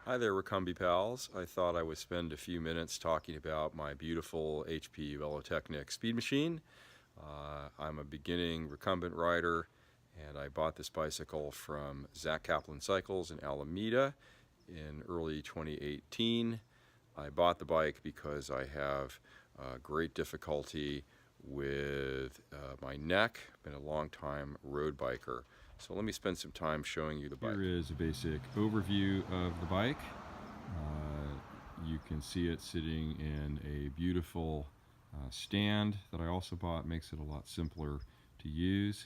Hi there, Recumby pals. I thought I would spend a few minutes talking about my beautiful HP Velotechnik Speedmachine. I'm a beginning recumbent rider, and I bought this bicycle from Zach Kaplan Cycles in Alameda in early 2018. I bought the bike because I have great difficulty with my neck. I've been a long time road biker. So let me spend some time showing you the bike. Here is a basic overview of the bike. You can see it sitting in a beautiful stand that I also bought. Makes it a lot simpler to use.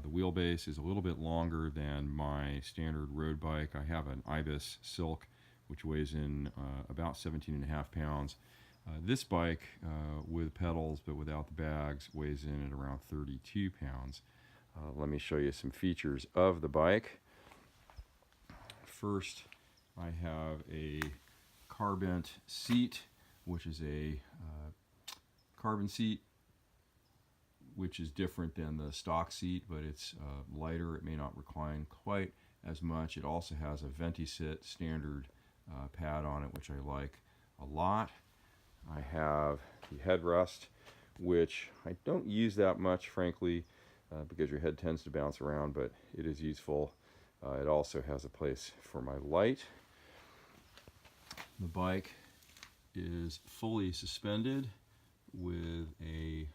The wheelbase is a little bit longer than my standard road bike. I have an Ibis Silk, which weighs in about 17.5 pounds. This bike, with pedals but without the bags, weighs in at around 32 pounds. Let me show you some features of the bike. First, I have a Carbent seat, which is a carbon seat, which is different than the stock seat, but it's lighter. It may not recline quite as much. It also has a Ventisit standard pad on it, which I like a lot. I have the headrest, which I don't use that much, frankly, because your head tends to bounce around, but it is useful. It also has a place for my light. The bike is fully suspended with a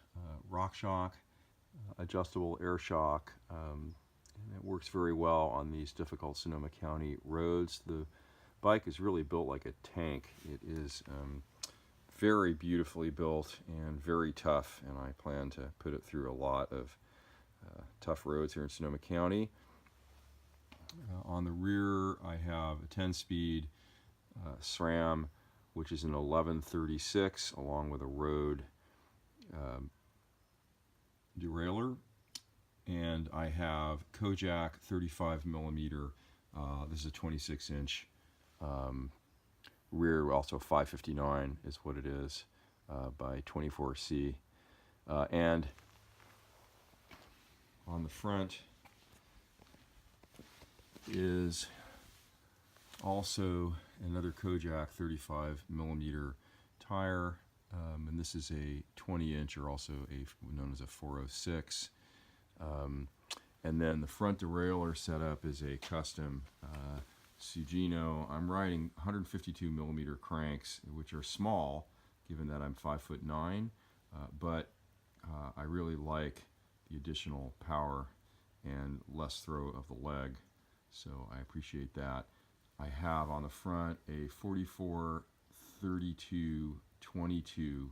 Rockshox adjustable air shock, and it works very well on these difficult Sonoma County roads. The bike is really built like a tank. It is very beautifully built and very tough, and I plan to put it through a lot of tough roads here in Sonoma County. On the rear, I have a 10-speed SRAM, which is an 1136, along with a road derailleur, and I have Kojak 35 millimeter. This is a 26-inch rear, also 559 is what it is, by 24C, and on the front is also another Kojak 35 millimeter tire, and this is a 20-inch, or also known as a 406. And then the front derailleur setup is a custom Sugino. I'm riding 152 millimeter cranks, which are small, given that I'm 5'9", but I really like the additional power and less throw of the leg, so I appreciate that. I have on the front a 44, 32, 22,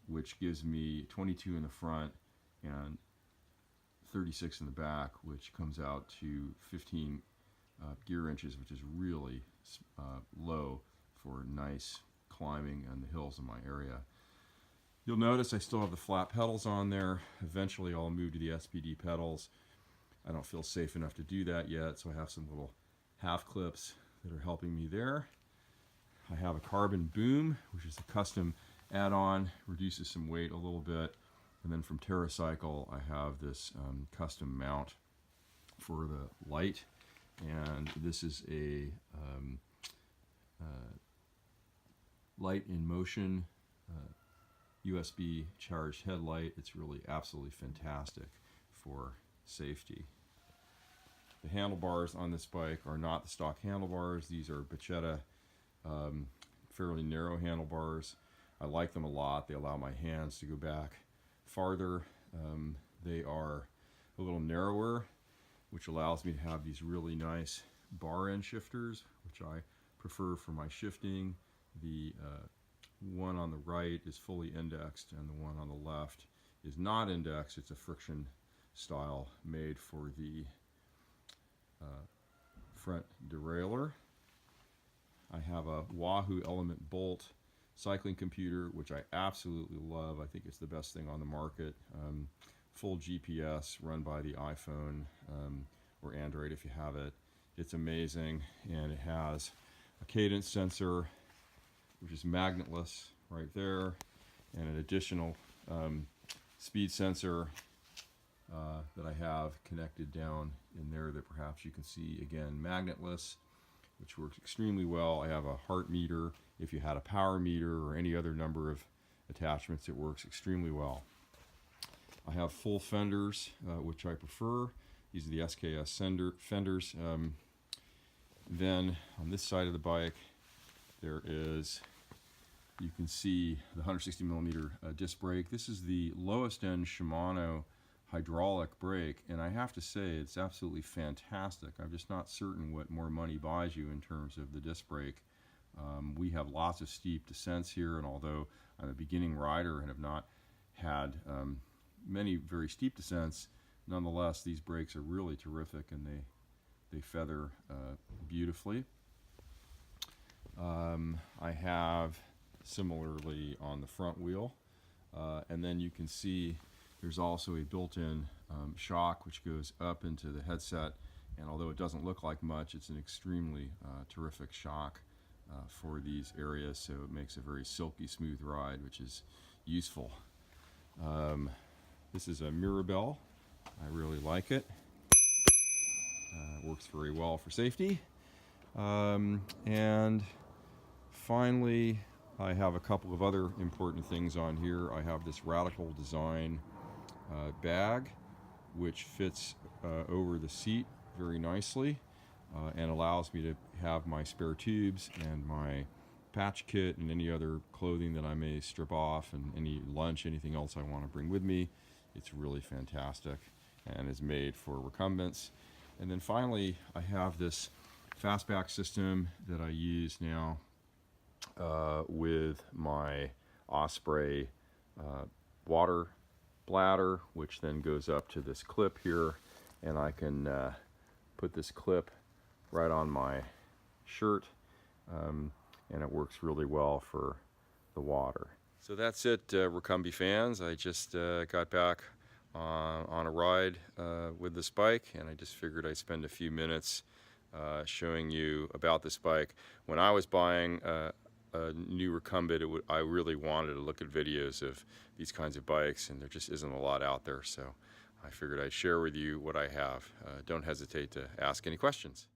which gives me 22 in the front and 36 in the back, which comes out to 15 gear inches, which is really low for nice climbing on the hills in my area. You'll notice I still have the flat pedals on there. Eventually I'll move to the SPD pedals. I don't feel safe enough to do that yet, so I have some little half clips that are helping me there. I have a carbon boom, which is a custom add-on, reduces some weight a little bit. And then from Terracycle, I have this custom mount for the light, and this is a light in motion USB charged headlight. It's really absolutely fantastic for safety. The handlebars on this bike are not the stock handlebars. These are Bacchetta, fairly narrow handlebars. I like them a lot. They allow my hands to go back farther. They are a little narrower, which allows me to have these really nice bar end shifters, which I prefer for my shifting. The one on the right is fully indexed, and the one on the left is not indexed. It's a friction style made for the front derailleur. I have a Wahoo Element Bolt cycling computer, which I absolutely love. I think it's the best thing on the market. Full GPS, run by the iPhone or Android if you have it. It's amazing, and it has a cadence sensor, which is magnetless right there, and an additional speed sensor that I have connected down in there that perhaps you can see, again, magnetless. which works extremely well. I have a heart meter. If you had a power meter or any other number of attachments, it works extremely well. I have full fenders, which I prefer. These are the SKS fenders. Then on this side of the bike, there is, you can see the 160 millimeter disc brake. This is the lowest end Shimano hydraulic brake, and I have to say it's absolutely fantastic. I'm just not certain what more money buys you in terms of the disc brake. We have lots of steep descents here, and although I'm a beginning rider and have not had many very steep descents, nonetheless these brakes are really terrific, and they feather beautifully. I have similarly on the front wheel, and then you can see there's also a built-in shock which goes up into the headset, and although it doesn't look like much, it's an extremely terrific shock for these areas, so it makes a very silky smooth ride, which is useful. This is a Mirabelle. I really like it. Works very well for safety. And finally, I have a couple of other important things on here. I have this Radical Design bag, which fits over the seat very nicely and allows me to have my spare tubes and my patch kit and any other clothing that I may strip off, and any lunch, anything else I want to bring with me. It's really fantastic and is made for recumbents. And then finally, I have this fastback system that I use now with my Osprey water bladder, which then goes up to this clip here, and I can put this clip right on my shirt, and it works really well for the water. So that's it, Recumby fans. I just got back on a ride with this bike, and I just figured I'd spend a few minutes showing you about this bike. When I was buying a new recumbent, I really wanted to look at videos of these kinds of bikes, and there just isn't a lot out there, so I figured I'd share with you what I have. Don't hesitate to ask any questions.